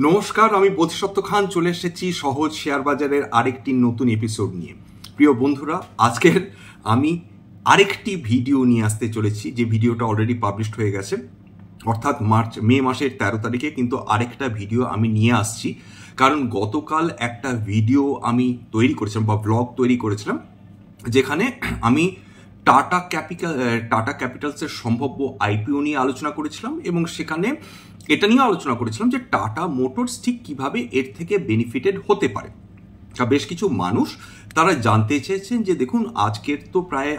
নমস্কার, আমি বোধিসত্ত্ব খান চলে এসেছি সহজ শেয়ার বাজারের আরেকটি নতুন এপিসোড নিয়ে। প্রিয় বন্ধুরা, আজকের আমি আরেকটি ভিডিও নিয়ে আসতে চলেছি, যে ভিডিওটা অলরেডি পাবলিশড হয়ে গেছে, অর্থাৎ মে মাসের 13 তারিখে কিন্তু আরেকটা ভিডিও আমি নিয়ে আসছি। কারণ গতকাল একটা ভিডিও আমি তৈরি করেছিলাম বা ব্লগ তৈরি করেছিলাম, যেখানে আমি টাটা ক্যাপিটালসের সম্ভাব্য আইপিও নিয়ে আলোচনা করেছিলাম এবং সেখানে এটা নিয়ে আলোচনা করেছিলাম যে টাটা মোটরস ঠিক কিভাবে এর থেকে বেনিফিটেড হতে পারে। বেশ কিছু মানুষ তারা জানতে চেয়েছেন যে দেখুন, আজকের তো প্রায়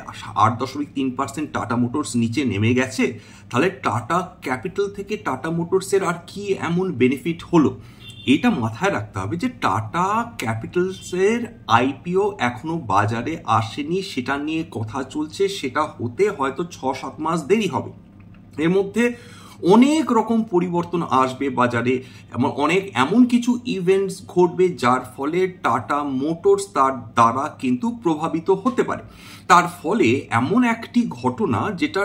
8.3% টাটা মোটরস নিচে নেমে গেছে, তাহলে টাটা ক্যাপিটাল থেকে টাটা মোটরসের আর কি এমন বেনিফিট হলো। এটা মাথায় রাখতে হবে যে টাটা ক্যাপিটালসের আইপিও এখনো বাজারে আসেনি, সেটা নিয়ে কথা চলছে, সেটা হতে হয়তো 6-7 মাস দেরি হবে। এর মধ্যে অনেক রকম পরিবর্তন আসবে বাজারে, এমন কিছু ইভেন্টস ঘটবে যার ফলে টাটা মোটরস তার দ্বারা কিন্তু প্রভাবিত হতে পারে। তার ফলে এমন একটি ঘটনা যেটা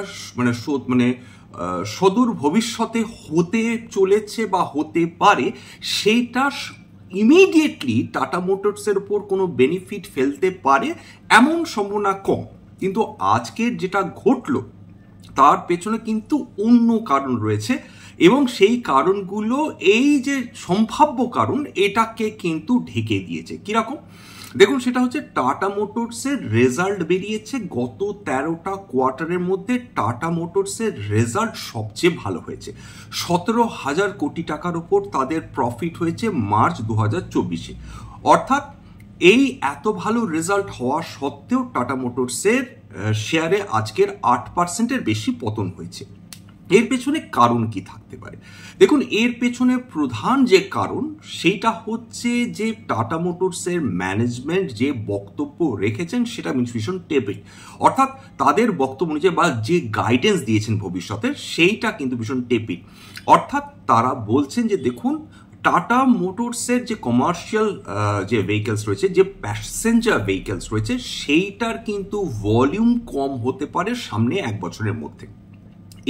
সদূর ভবিষ্যতে হতে চলেছে বা হতে পারে, সেইটা ইমিডিয়েটলি টাটা মোটরসের উপর কোনো বেনিফিট ফেলতে পারে এমন সম্ভাবনা কম। কিন্তু আজকের যেটা ঘটলো তার পেছনে কিন্তু অন্য কারণ রয়েছে, এবং সেই কারণগুলো এই যে সম্ভাব্য কারণ এটাকে কিন্তু ঢেকে দিয়েছে। কিরকম দেখুন, সেটা হচ্ছে টাটা মোটরসের রেজাল্ট বেরিয়েছে। গত 13টা কোয়ার্টারের মধ্যে টাটা মোটরসের রেজাল্ট সবচেয়ে ভালো হয়েছে। 17,000 কোটি টাকার উপর তাদের প্রফিট হয়েছে মার্চ 2024-এ। অর্থাৎ এই এত ভালো রেজাল্ট হওয়া সত্ত্বেও টাটা মোটরসের শেয়ারে আজকের 8%-এর বেশি পতন হয়েছে। এর পেছনে কারণ কি থাকতে পারে? দেখুন, এর পেছনে প্রধান যে কারণ সেইটা হচ্ছে যে টাটা মোটরসের ম্যানেজমেন্ট যে বক্তব্য রেখেছেন সেটা ভীষণ টেপিড। অর্থাৎ তাদের বক্তব্য অনুযায়ী বা যে গাইডেন্স দিয়েছেন ভবিষ্যতের, সেইটা কিন্তু ভীষণ টেপিড। অর্থাৎ তারা বলছেন যে দেখুন, টাটা মোটরসের যে কমার্শিয়াল যে ভেহিকেলস রয়েছে, যে প্যাসেঞ্জার ভেহিকেলস রয়েছে, সেইটার কিন্তু ভলিউম কম হতে পারে সামনে 1 বছরের মধ্যে।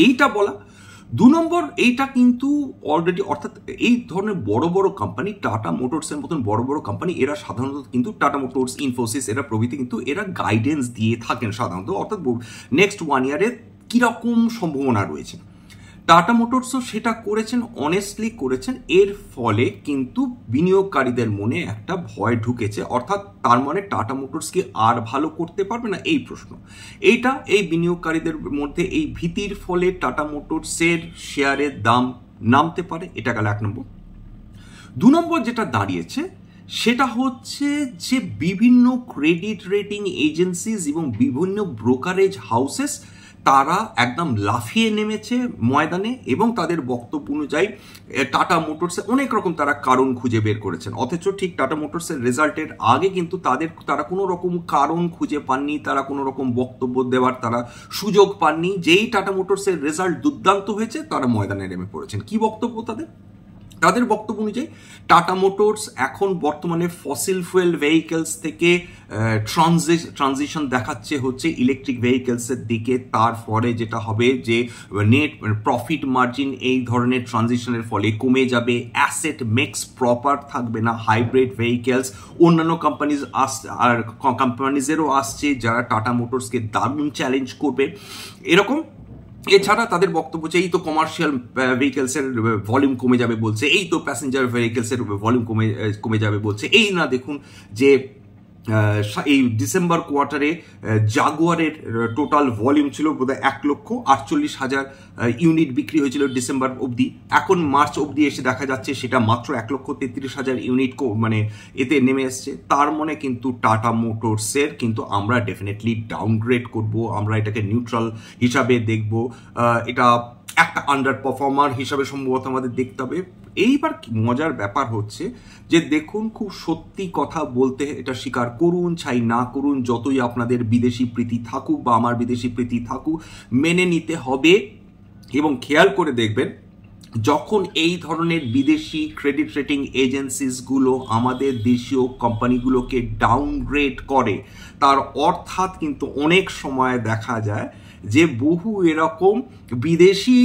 এইটা বলা। 2 নম্বর, এইটা কিন্তু অলরেডি, অর্থাৎ এই ধরনের বড় বড় কোম্পানি, টাটা মোটরসের মতন বড় বড় কোম্পানি, এরা সাধারণত কিন্তু টাটা মোটরস, ইনফোসিস, এরা প্রভৃতি কিন্তু এরা গাইডেন্স দিয়ে থাকেন সাধারণত, অর্থাৎ নেক্সট 1 ইয়ারে কিরকম সম্ভাবনা রয়েছে। টাটা মোটরসও সেটা করেছেন, অনেস্টলি করেছেন। এর ফলে কিন্তু বিনিয়োগকারীদের মনে একটা ভয় ঢুকেছে, অর্থাৎ তার মানে টাটা মোটরস কি আর ভালো করতে পারবে না, এই প্রশ্ন। এই বিনিয়োগকারীদের মধ্যে এই ভীতির ফলে টাটা মোটরসের শেয়ারের দাম নামতে পারে। এটা গেল 1 নম্বর। 2 নম্বর যেটা দাঁড়িয়েছে সেটা হচ্ছে যে বিভিন্ন ক্রেডিট রেটিং এজেন্সিজ এবং বিভিন্ন ব্রোকারেজ হাউসেস তারা একদম লাফিয়ে নেমেছে ময়দানে, এবং তাদের বক্তব্য অনুযায়ী টাটা মোটরসে অনেক রকম তারা কারণ খুঁজে বের করেছেন। অথচ ঠিক টাটা মোটরসের রেজাল্টের আগে কিন্তু তারা কোনো রকম কারণ খুঁজে পাননি, তারা কোনো রকম বক্তব্য দেওয়ার তারা সুযোগ পাননি। যেই টাটা মোটরসের রেজাল্ট দুর্দান্ত হয়েছে, তারা ময়দানে নেমে পড়েছেন। কি বক্তব্য তাদের বক্তব্য অনুযায়ী টাটা মোটরস এখন বর্তমানে ফসিল ফুয়েল ভেহিকেলস থেকে ট্রানজিশন দেখাচ্ছে হচ্ছে ইলেকট্রিক ভেহিকেলসের দিকে। তারপরে যেটা হবে যে নেট প্রফিট মার্জিন এই ধরনের ট্রানজিশনের ফলে কমে যাবে, অ্যাসেট মিক্স প্রপার থাকবে না, হাইব্রিড ভেহিকেলস অন্যান্য কোম্পানিজেরও আসছে যারা টাটা মোটরসকে দারুণ চ্যালেঞ্জ করবে, এরকম। এছাড়া তাদের বক্তব্য হচ্ছে এই তো কমার্শিয়াল ভেহিকেলসের ভলিউম কমে যাবে বলছে, এই তো প্যাসেঞ্জার ভেহিকেলসের ভলিউম কমে যাবে বলছে। এই না, দেখুন যে এই ডিসেম্বর কোয়ার্টারে জাগুয়ারের টোটাল ভলিউম ছিল বোধহয় 1,48,000 ইউনিট বিক্রি হয়েছিল ডিসেম্বর অবধি। এখন মার্চ অবধি এসে দেখা যাচ্ছে সেটা মাত্র 1,33,000 ইউনিট মানে এতে নেমে এসছে। তার মানে কিন্তু টাটা মোটরসের কিন্তু আমরা ডেফিনেটলি ডাউনগ্রেড করব, আমরা এটাকে নিউট্রাল হিসাবে দেখব, এটা একটা আন্ডার পারফর্মার হিসাবে সম্ভবত আমাদের দেখতে হবে। এইবার মজার ব্যাপার হচ্ছে যে দেখুন, খুব সত্যি কথা বলতে এটা স্বীকার করুন চাই না করুন, যতই আপনাদের বিদেশি প্রীতি থাকুক বা আমার বিদেশি প্রীতি থাকুক, মেনে নিতে হবে। এবং খেয়াল করে দেখবেন, যখন এই ধরনের বিদেশি ক্রেডিট রেটিং এজেন্সিসগুলো আমাদের দেশীয় কোম্পানিগুলোকে ডাউনগ্রেড করে, তার অর্থাৎ কিন্তু অনেক সময় দেখা যায় যে বহু এরকম বিদেশি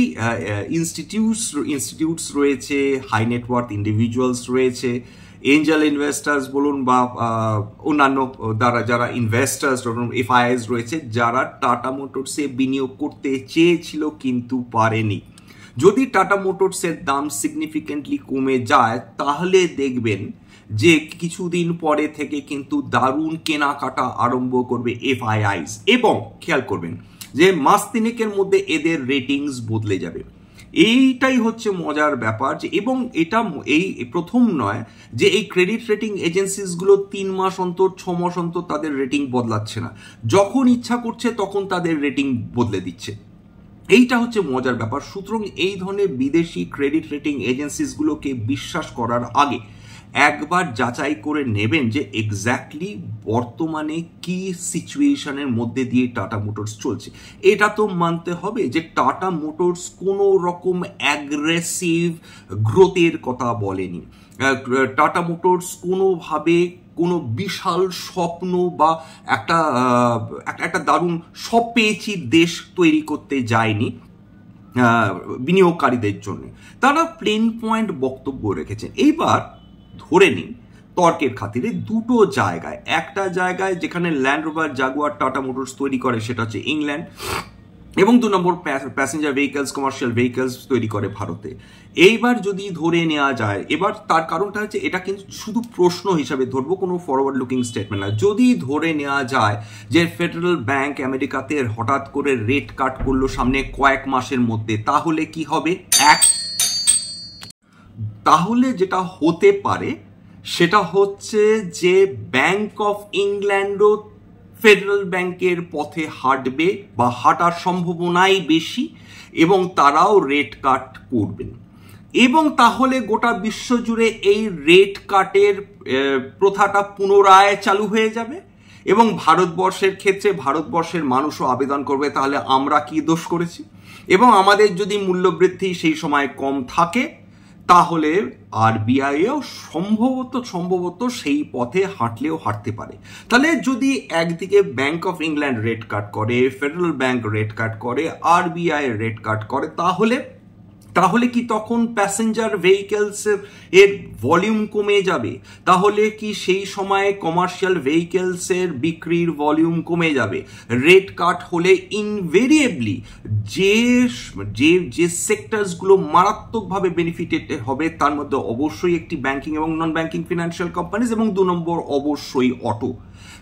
ইনস্টিটিউটস রয়েছে, হাই নেটওয়ার্থ ইন্ডিভিজুয়ালস রয়েছে, এঞ্জেল ইনভেস্টার্স বলুন বা অন্যান্য যারা ইনভেস্টার্স ধরুন এফআইআইস রয়েছে, যারা টাটা মোটরসে বিনিয়োগ করতে চেয়েছিল কিন্তু পারেনি। যদি টাটা মোটরসের দাম সিগনিফিকেন্টলি কমে যায় তাহলে দেখবেন যে কিছুদিন পরে থেকে কিন্তু দারুণ কেনাকাটা আরম্ভ করবে এফআইআইস, এবং খেয়াল করবেন যে মাস তিনেকের মধ্যে এদের রেটিংস বদলে যাবে। এইটাই হচ্ছে মজার ব্যাপার যে, এবং এটা এই প্রথম নয় যে এই ক্রেডিট রেটিং এজেন্সিসগুলো 3 মাস অন্তর 6 মাস অন্তর তাদের রেটিং বদলাচ্ছে না, যখন ইচ্ছা করছে তখন তাদের রেটিং বদলে দিচ্ছে। এইটা হচ্ছে মজার ব্যাপার। সুতরাং এই ধরনের বিদেশি ক্রেডিট রেটিং এজেন্সিসগুলোকে বিশ্বাস করার আগে একবার যাচাই করে নেবেন যে এক্স্যাক্টলি বর্তমানে কি সিচুয়েশনের মধ্যে দিয়ে টাটা মোটরস চলছে। এটা তো মানতে হবে যে টাটা মোটরস কোনো রকম অ্যাগ্রেসিভ গ্রোথের কথা বলেনি। টাটা মোটরস কোনোভাবে কোনো বিশাল স্বপ্ন বা একটা দারুণ সব পেয়েছি দেশ তৈরি করতে যায়নি বিনিয়োগকারীদের জন্য। তারা প্লেন পয়েন্ট বক্তব্য রেখেছেন। এইবার ধরে নিন তর্কের খাতিরে দুটো জায়গায়, একটা জায়গায় যেখানে land rover Jaguar tata motors তৈরি করে সেটা হচ্ছে ইংল্যান্ড, এবং 2 নম্বর প্যাসেঞ্জার ভেহিকলস কমার্শিয়াল ভেহিকলস তৈরি করে ভারতে। এইবার যদি ধরে নেওয়া যায়, এবার তার কারণটা হচ্ছে এটা কিন্তু শুধু প্রশ্ন হিসাবে ধরবো, কোনো ফরওয়ার্ড লুকিং স্টেটমেন্ট না। যদি ধরে নেওয়া যায় যে ফেডারেল ব্যাংক আমেরিকাতে হঠাৎ করে রেট কাট করলো সামনে কয়েক মাসের মধ্যে, তাহলে কি হবে? তাহলে যেটা হতে পারে সেটা হচ্ছে যে ব্যাংক অফ ইংল্যান্ডও ফেডারেল ব্যাংকের পথে হাঁটবে বা হাঁটার সম্ভাবনাই বেশি, এবং তারাও রেট কাট করবেন, এবং তাহলে গোটা বিশ্ব জুড়ে এই রেট কাটের প্রথাটা পুনরায় চালু হয়ে যাবে, এবং ভারতবর্ষের ক্ষেত্রে ভারতবর্ষের মানুষও আবেদন করবে তাহলে আমরা কি দোষ করেছি, এবং আমাদের যদি মূল্যবৃদ্ধি সেই সময় কম থাকে তাহলে আরবিআইও সম্ভবত সেই পথে হাঁটলেও হাঁটতে পারে। তাহলে যদি একদিকে ব্যাংক অফ ইংল্যান্ড রেট কাট করে, ফেডারেল ব্যাংক রেট কাট করে, আরবিআই রেট কাট করে, তাহলে কি তখন প্যাসেঞ্জার ভেহিকলস এর ভলিউম কমে যাবে? তাহলে কি সেই সময় কমার্শিয়াল ভেহিকলস এর বিক্রির ভলিউম কমে যাবে? রেট কাট হলে ইনভেরিয়েবলি যে সেক্টরসগুলো মারাত্মকভাবে বেনিফিটেড হবে তার মধ্যে অবশ্যই একটি ব্যাংকিং এবং নন ব্যাংকিং ফিনান্সিয়াল কোম্পানিজ, এবং 2 নম্বর অবশ্যই অটো।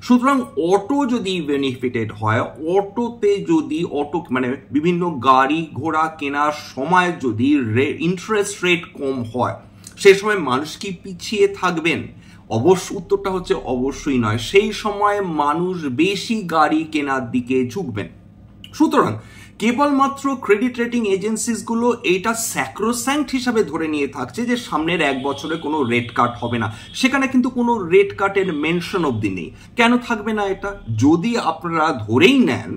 সুতরাং অটো যদি বেনিফিটেড হয়, অটোতে যদি মানে বিভিন্ন গাড়ি ঘোড়া কেনার সময় যদি ইন্টারেস্ট রেট কম হয়, সেই সময় মানুষ কি পিছিয়ে থাকবেন? উত্তরটা হচ্ছে অবশ্যই নয়। সেই সময় মানুষ বেশি গাড়ি কেনার দিকে ঝুঁকবেন। সুতরাং কেবলমাত্র ক্রেডিট রেটিং এজেন্সিসগুলো এইটা স্যাক্রোস্যাঙ্ক্ট হিসাবে ধরে নিয়ে থাকছে যে সামনের 1 বছরে কোনো রেট কাট হবে না, সেখানে কিন্তু কোনো রেট কাটের মেনশন অবধি নেই। কেন থাকবে না এটা? যদি আপনারা ধরেই নেন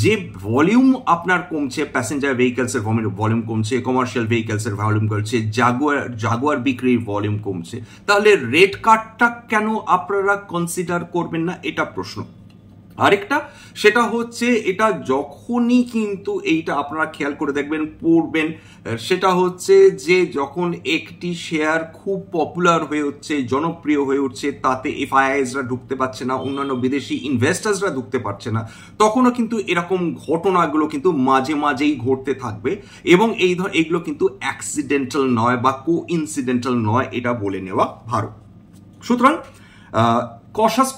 যে ভলিউম আপনার কমছে, প্যাসেঞ্জার ভেহিকলসের ভলিউম কমছে, কমার্শিয়াল ভেহিকলসের ভলিউম কমছে, জাগুয়ার বিক্রির ভলিউম কমছে, তাহলে রেট কাটটা কেন আপনারা কনসিডার করবেন না? এটা প্রশ্ন। আরেকটা সেটা হচ্ছে এটা যখনই কিন্তু এইটা আপনারা খেয়াল করে দেখবেন পড়বেন, সেটা হচ্ছে যে যখন একটি শেয়ার খুব পপুলার হয়ে উঠছে, জনপ্রিয় হয়ে উঠছে, তাতে এফআইআইসরা ঢুকতে পারছে না, অন্যান্য বিদেশি ইনভেস্টার্সরা ঢুকতে পারছে না, তখনও কিন্তু এরকম ঘটনাগুলো কিন্তু মাঝে মাঝেই ঘটতে থাকবে, এবং এইগুলো কিন্তু অ্যাক্সিডেন্টাল নয় বা কোইন্সিডেন্টাল নয়, এটা বলে নেওয়া ভালো। সুতরাং কশাস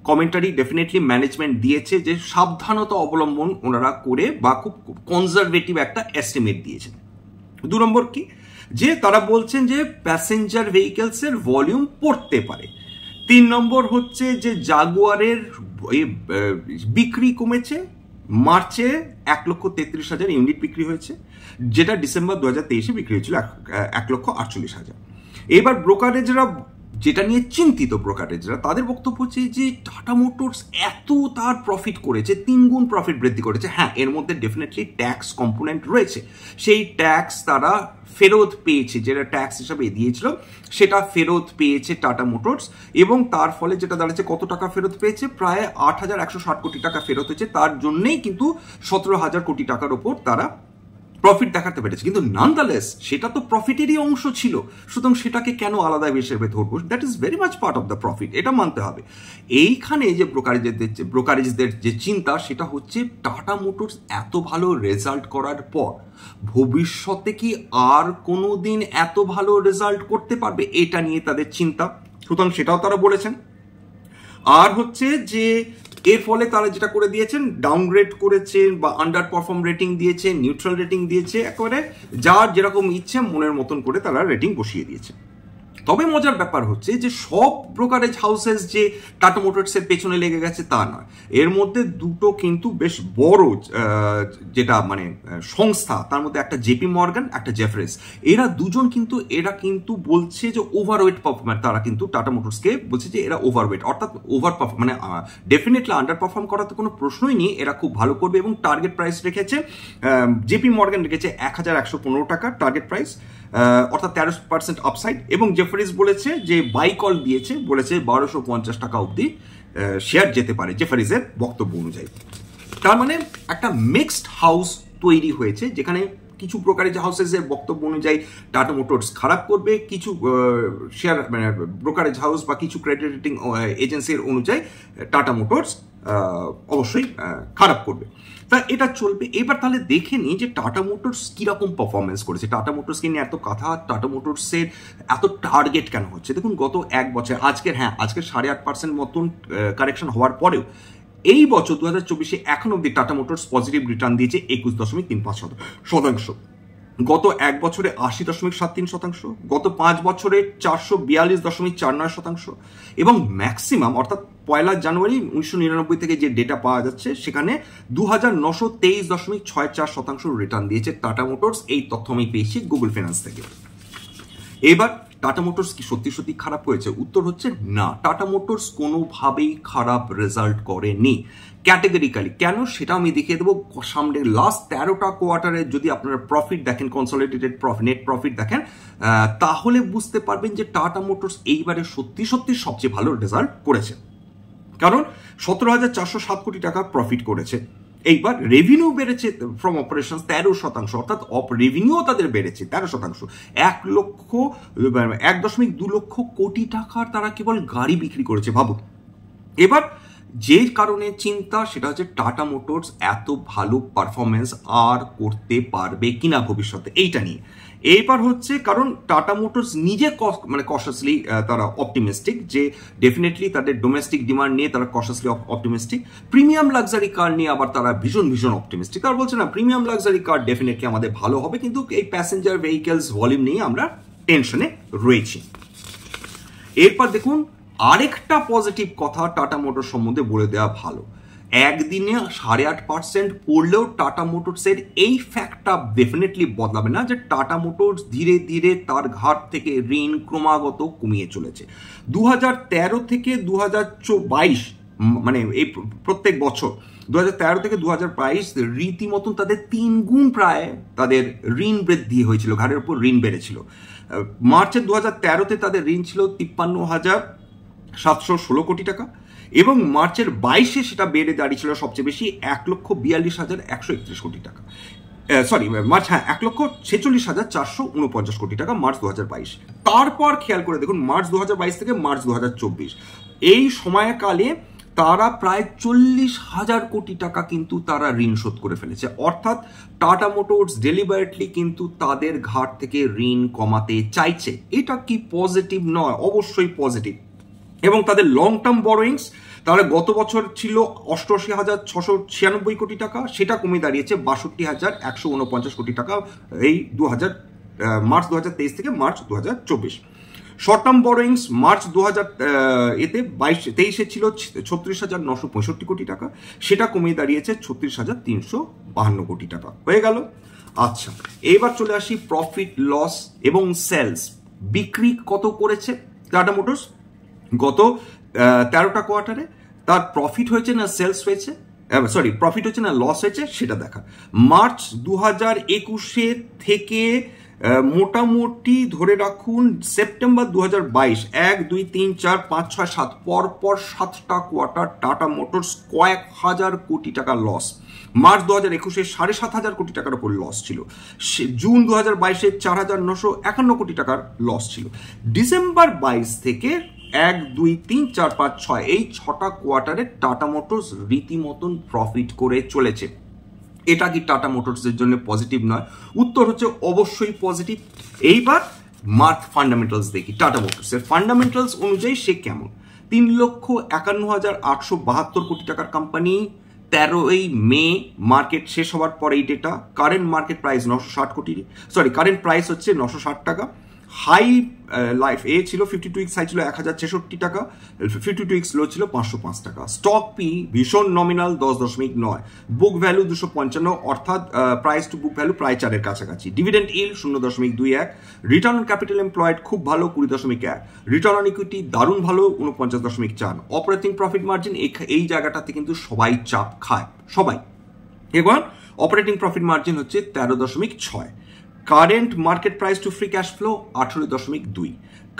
কমেন্টারি ডেফিনেটলি ম্যানেজমেন্ট দিয়েছে যে সাবধানতা অবলম্বন ওনারা করে বা খুব কনজারভেটিভ একটা এস্টিমেট দিয়েছেন। 2 নম্বর কি, যে তারা বলছেন যে প্যাসেঞ্জার ভেহিকলসের ভলিউম পড়তে পারে। 3 নম্বর হচ্ছে যে জাগুয়ারের বিক্রি কমেছে, মার্চে 1,33,000 ইউনিট বিক্রি হয়েছে, যেটা ডিসেম্বর 2023 বিক্রি হয়েছিল 1,48,000। এবার ব্রোকারেজরা যেটা নিয়ে চিন্তিত ব্রোকারেজরা, তাদের বক্তব্য হচ্ছে যে টাটা মোটরস এত তার প্রফিট করেছে, 3 গুণ প্রফিট বৃদ্ধি করেছে। হ্যাঁ, এর মধ্যে ডেফিনেটলি ট্যাক্স কম্পোনেন্ট রয়েছে, সেই ট্যাক্স তারা ফেরত পেয়েছে, যেটা ট্যাক্স হিসাবে দিয়েছিল সেটা ফেরত পেয়েছে টাটা মোটরস, এবং তার ফলে যেটা দাঁড়াচ্ছে কত টাকা ফেরত পেয়েছে, প্রায় 8,160 কোটি টাকা ফেরত হয়েছে। তার জন্যই কিন্তু 17,000 কোটি টাকার ওপর তারা প্রফিট দেখাতে পেরেছে। কিন্তু নানদালেস সেটা তো প্রফিটেরই অংশ ছিল, সুতরাং সেটাকে কেন আলাদা হিসেবে ধরবো? That is very much part of the profit, এটা মানতে হবে। এইখানে যে ব্রোকারেজদের যে চিন্তা সেটা হচ্ছে টাটা মোটরস এত ভালো রেজাল্ট করার পর ভবিষ্যতে কি আর কোনো দিন এত ভালো রেজাল্ট করতে পারবে, এটা নিয়ে তাদের চিন্তা। সুতরাং সেটাও তারা বলেছেন। আর হচ্ছে যে এর ফলে তারা যেটা করে দিয়েছেন, ডাউনগ্রেড করেছেন বা আন্ডার পারফর্ম রেটিং দিয়েছে, নিউট্রাল রেটিং দিয়েছে, একেবারে যার যেরকম ইচ্ছে মনের মতন করে তারা রেটিং বসিয়ে দিয়েছে। তবে মজার ব্যাপার হচ্ছে যে সব ব্রোকারেজ হাউসেস যে টাটা মোটরসের পেছনে লেগে গেছে তা নয়, এর মধ্যে দুটো কিন্তু বেশ বড় যেটা মানে সংস্থা, তার মধ্যে একটা জেপি মর্গান, একটা জেফরিস, এরা কিন্তু বলছে যে ওভারওয়েট পারফর্মার, তারা কিন্তু টাটা মোটরসকে বলছে যে এরা ওভারওয়েট, অর্থাৎ ওভার পারফর্ম মানে ডেফিনেটলি আন্ডার পারফর্ম করাতে কোনো প্রশ্নই নেই, এরা খুব ভালো করবে। এবং টার্গেট প্রাইস রেখেছে, জেপি মর্গান রেখেছে 1,115 টাকা টার্গেট প্রাইস, অর্থাৎ 13% আপসাইড, এবং জেফরিস বলেছে যে বাই কল দিয়েছে, বলেছে 1250 টাকা অবধি শেয়ার যেতে পারে জেফরিসের বক্তব্য অনুযায়ী। তার মানে একটা মিক্সড হাউস তৈরি হয়েছে, যেখানে কিছু ব্রোকারেজ হাউসেসের বক্তব্য অনুযায়ী টাটা মোটরস খারাপ করবে, কিছু শেয়ার মানে ব্রোকারেজ হাউস বা কিছু ক্রেডিট রেটিং এজেন্সির অনুযায়ী টাটা মোটরস অবশ্যই খারাপ করবে। তা এটা চলবে। এবার তাহলে দেখে নিই যে টাটা মোটরস কিরকম পারফরমেন্স করেছে। টাটা মোটরসকে নিয়ে এত কথা, টাটা মোটরসের এত টার্গেট কেন হচ্ছে? দেখুন, গত এক বছর আজকের 8% মতন কারেকশন হওয়ার পরেও এই বছর 2024-এ এখন অব্দি টাটা মোটরস পজিটিভ রিটার্ন দিয়েছে 21.35%। গত এক বছরে 80.73%, গত 5 বছরে 442.49%, এবং ম্যাক্সিমাম অর্থাৎ 1 জানুয়ারি 1999 থেকে যে ডেটা পাওয়া যাচ্ছে সেখানে 2,923.64% রিটার্ন দিয়েছে টাটা মোটরস। এই তথ্য আমি পেয়েছি গুগল ফিনান্স থেকে। এবার টাটা মোটরস কি সত্যি সত্যি খারাপ হয়েছে? উত্তর হচ্ছে না, টাটা মোটরস কোনোভাবেই খারাপ রেজাল্ট করেনি ক্যাটেগরিক্যালি। কেন সেটা আমি দেখিয়ে দেবো। সামনে লাস্ট 13টা কোয়ার্টারে যদি আপনারা প্রফিট দেখেন, কনসলিডেটেড প্রফিট, নেট প্রফিট দেখেন, তাহলে বুঝতে পারবেন যে টাটা মোটরস এইবারে সত্যি সত্যি সবচেয়ে ভালো রেজাল্ট করেছে। কারণ 17,407 কোটি টাকা প্রফিট করেছে। এইবার রেভিনিউ বেড়েছে ফ্রম অপারেশন 13%, অর্থাৎ রেভিনিউ তাদের বেড়েছে 13%। 1.2 লক্ষ কোটি টাকার তারা কেবল গাড়ি বিক্রি করেছে, ভাবুন। এবার যে কারণে চিন্তা সেটা হচ্ছে টাটা মোটরস এত ভালো পারফরমেন্স আর করতে পারবে কিনা ভবিষ্যতে, এইটা নিয়ে। এইবার হচ্ছে কারণ টাটা মোটরস নিজে মানে কশাসলি তারা অপটিমিস্টিক যে ডেফিনেটলি তাদের ডোমেস্টিক ডিমান্ড নিয়ে তারা cautiously optimistic. Premium luxury car নিয়ে আবার তারা ভীষণ অপটিমিস্টিক। তারা বলছে না, প্রিমিয়াম লাক্সারি কার ডেফিনেটলি আমাদের ভালো হবে, কিন্তু এই প্যাসেঞ্জার ভেহিকেলস ভলিউম নিয়ে আমরা টেনশনে রয়েছি। এরপর দেখুন, আরেকটা পজিটিভ কথা টাটা মোটর সম্বন্ধে বলে দেওয়া ভালো। একদিনে 8.5% পড়লেও টাটা মোটরসের এই ফ্যাক্টটা ডেফিনেটলি বদলাবে না যে টাটা মোটরস ধীরে ধীরে তার ঘাট থেকে ঋণ ক্রমাগত কমিয়ে চলেছে। 2013 থেকে 2022 মানে এই প্রত্যেক বছর 2013 থেকে 2022 রীতিমতন তাদের 3 গুণ প্রায় তাদের ঋণ বৃদ্ধি হয়েছিল, ঘাটের উপর ঋণ বেড়েছিল। মার্চের 2013-তে তাদের ঋণ ছিল 53,716 কোটি টাকা, এবং মার্চের 22-এ সেটা বেড়ে দাঁড়িয়েছিল সবচেয়ে বেশি 1,42,131 কোটি টাকা। মার্চ 1,46,449 কোটি টাকা মার্চ 2022। তারপর খেয়াল করে দেখুন, মার্চ 2022 থেকে মার্চ 2024 এই সময়কালে তারা প্রায় 40,000 কোটি টাকা কিন্তু তারা ঋণ শোধ করে ফেলেছে। অর্থাৎ টাটা মোটরস ডেলিবারেটলি কিন্তু তাদের ঘাট থেকে ঋণ কমাতে চাইছে। এটা কি পজিটিভ নয়? অবশ্যই পজিটিভ। এবং তাদের লং টার্ম বরোয়িংস তাহলে গত বছর ছিল 88,696 কোটি টাকা, সেটা কমে দাঁড়িয়েছে 62,149 কোটি টাকা এই মার্চ 2023 থেকে March 2024। Short term borrowings March 2023-এ ছিল 36,965 কোটি টাকা, সেটা কমে দাঁড়িয়েছে 36,352 কোটি টাকা। হয়ে গেল। আচ্ছা, এবার চলে আসি প্রফিট লস এবং সেলস। বিক্রি কত করেছে টাটা মোটরস গত 13টা কোয়ার্টারে তার প্রফিট হয়েছে না সেলস হয়েছে, প্রফিট হচ্ছে না লস হয়েছে সেটা দেখা। মার্চ 2021 থেকে মোটামুটি ধরে রাখুন সেপ্টেম্বর 2022 1 2 3 4 5 6 7 পরপর 7টা কোয়ার্টার টাটা মোটরস কয়েক হাজার কোটি টাকা লস। মার্চ 2021 7,500 কোটি টাকার উপর লস ছিল, জুন 2022 4,951 কোটি টাকার লস ছিল। ডিসেম্বর 22 থেকে 1 2 3 4 5 6 এই 6টা কোয়ার্টারে টাটা মোটরস রীতিমতন প্রফিট করে চলেছে। এটা কি টাটা মোটরসের জন্য পজিটিভ নয়? উত্তর হচ্ছে অবশ্যই পজিটিভ। এইবার মার্ক ফান্ডামেন্টালস দেখি। টাটা মোটরসের ফান্ডামেন্টালস অনুযায়ী সে কেমন? 3,51,872 কোটি টাকার কোম্পানি, 13ই মে মার্কেট শেষ হওয়ার পর এই ডেটা। কারেন্ট মার্কেট প্রাইস 960 কোটি, কারেন্ট প্রাইস হচ্ছে 960 টাকা। হাই লাইফ এ ছিল 52 উইকস হাই ছিল 1066 টাকা, 52 উইকস লো ছিল 505 টাকা। স্টক পি ভীষণ নমিনাল 10.9, বুক ভ্যালু 255, অর্থাৎ প্রাইস টু বুক ভ্যালু প্রায় 4-এর কাছাকাছি। Dividend yield 0.21, return on capital employed খুব ভালো 20.1, রিটার্ন অন ইকুইটি দারুণ ভালো 49.4, অপারেটিং প্রফিট মার্জিন এই জায়গাটাতে কিন্তু সবাই চাপ খায়, সবাই। এবার অপারেটিং প্রফিট মার্জিন হচ্ছে 13.6, current market price to free cash flow 18.2,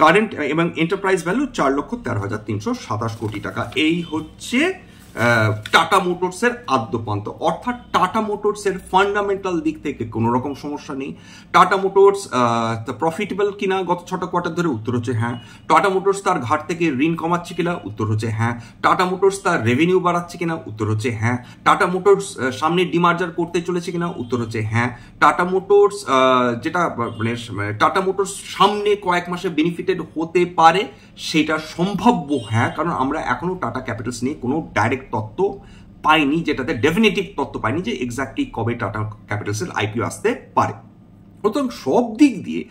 current এবং এন্টারপ্রাইজ ভ্যালু 4,13,327 কোটি টাকা। এই হচ্ছে টাটা মোটরসের আদ্যপান্ত, অর্থাৎ টাটা মোটরসের ফান্ডামেন্টাল দিক থেকে কোনো রকম সমস্যা নেই। টাটা মোটরস প্রফিটেবল কিনা গত 6টা কোয়ার্টার ধরে? উত্তর হচ্ছে হ্যাঁ। টাটা মোটরস তার ঘাট থেকে ঋণ কমাচ্ছে কিনা? উত্তর হচ্ছে হ্যাঁ। টাটা মোটরস তার রেভিনিউ বাড়াচ্ছে কিনা? উত্তর হচ্ছে হ্যাঁ। টাটা মোটরস সামনে ডিমার্জার করতে চলেছে কিনা? উত্তর হচ্ছে হ্যাঁ। টাটা মোটরস যেটা মানে টাটা মোটরস সামনে কয়েক মাসে বেনিফিটেড হতে পারে সেটা সম্ভাব্য হ্যাঁ, কারণ আমরা এখনো টাটা ক্যাপিটালস নিয়ে কোনো ডাইরেক্ট তথ্য পাইনি, যেটাতে ডেফিনেটিভ তথ্য পাইনি যে এক্স্যাক্টলি কবে টাটা ক্যাপিটালসের আইপিও আসতে পারে। প্রথম সব দিক দিয়ে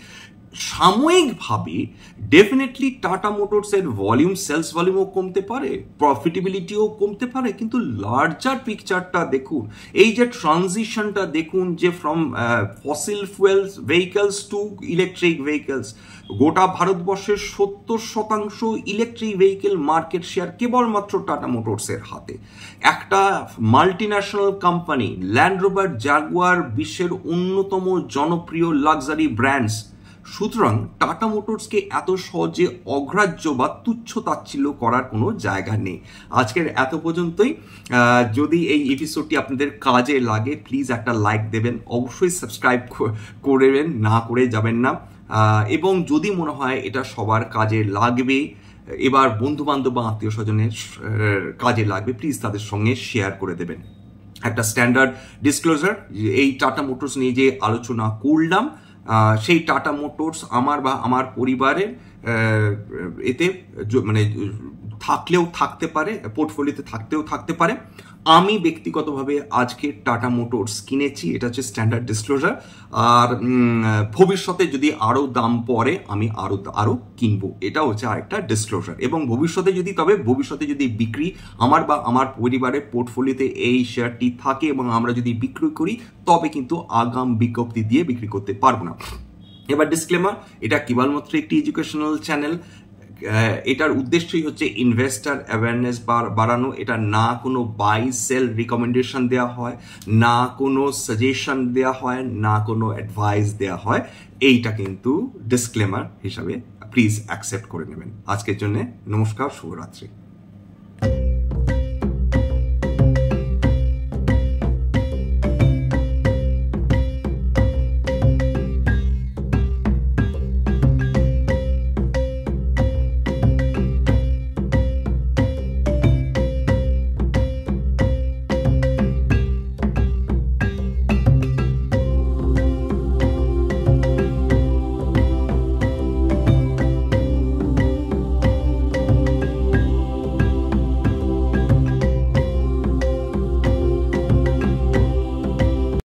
সাময়িকভাবে ডেফিনেটলি টাটা মোটরসের ভলিউম, সেলস ভলিউমও কমতে পারে, প্রফিটেবিলিটিও কমতে পারে, কিন্তু লার্জার পিকচারটা দেখুন, এই যে ট্রানজিশনটা দেখুন, যে from fossil fuels vehicles two electric vehicles, গোটা ভারতবর্ষের 70% ইলেকট্রিক ভেহিকেল মার্কেট শেয়ার কেবলমাত্র টাটা মোটরসের হাতে। একটা multinational company land rover Jaguar বিশ্বের অন্যতম জনপ্রিয় লাক্সারি ব্র্যান্ডস, সুতরাং টাটা মোটরসকে এত সহজে অগ্রাহ্য বা তুচ্ছ তাচ্ছিল্য করার কোনো জায়গা নেই। আজকের এত পর্যন্তই। যদি এই এপিসোডটি আপনাদের কাজে লাগে প্লিজ একটা লাইক দেবেন, অবশ্যই সাবস্ক্রাইব করবেন, না করে যাবেন না। এবং যদি মনে হয় এটা সবার কাজে লাগবে, এবার বন্ধু বান্ধব বা আত্মীয় স্বজনের কাজে লাগবে, প্লিজ তাদের সঙ্গে শেয়ার করে দেবেন। একটা স্ট্যান্ডার্ড ডিসক্লোজার, এই টাটা মোটরস নিয়ে যে আলোচনা করলাম সেই টাটা মোটরস আমার বা আমার পরিবারের এতে মানে থাকলেও থাকতে পারে, পোর্টফোলিওতে থাকতেও থাকতে পারে। আমি ব্যক্তিগতভাবে আজকে টাটা মোটরস কিনেছি, এটা হচ্ছে স্ট্যান্ডার্ড ডিসক্লোজার। আর ভবিষ্যতে যদি আরও দাম পড়ে আমি আরও কিনবো, এটা হচ্ছে আরেকটা ডিসক্লোজার। এবং ভবিষ্যতে যদি বিক্রি আমার বা আমার পরিবারের পোর্টফোলিওতে এই শেয়ারটি থাকে এবং আমরা যদি বিক্রি করি, তবে কিন্তু আগাম বিজ্ঞপ্তি দিয়ে বিক্রি করতে পারবো না। এবার ডিসক্লেমার, এটা কেবলমাত্র একটি এডুকেশনাল চ্যানেল, এটার উদ্দেশ্যই হচ্ছে ইনভেস্টার অ্যাওয়ারনেস বাড়ানো। এটা না কোনো বাই সেল রিকমেন্ডেশন দেওয়া হয়, না কোনো সাজেশন দেওয়া হয়, না কোনো অ্যাডভাইস দেওয়া হয়। এইটা কিন্তু ডিসক্লেমার হিসাবে প্লিজ অ্যাকসেপ্ট করে নেবেন। আজকের জন্য নমস্কার, শুভরাত্রি।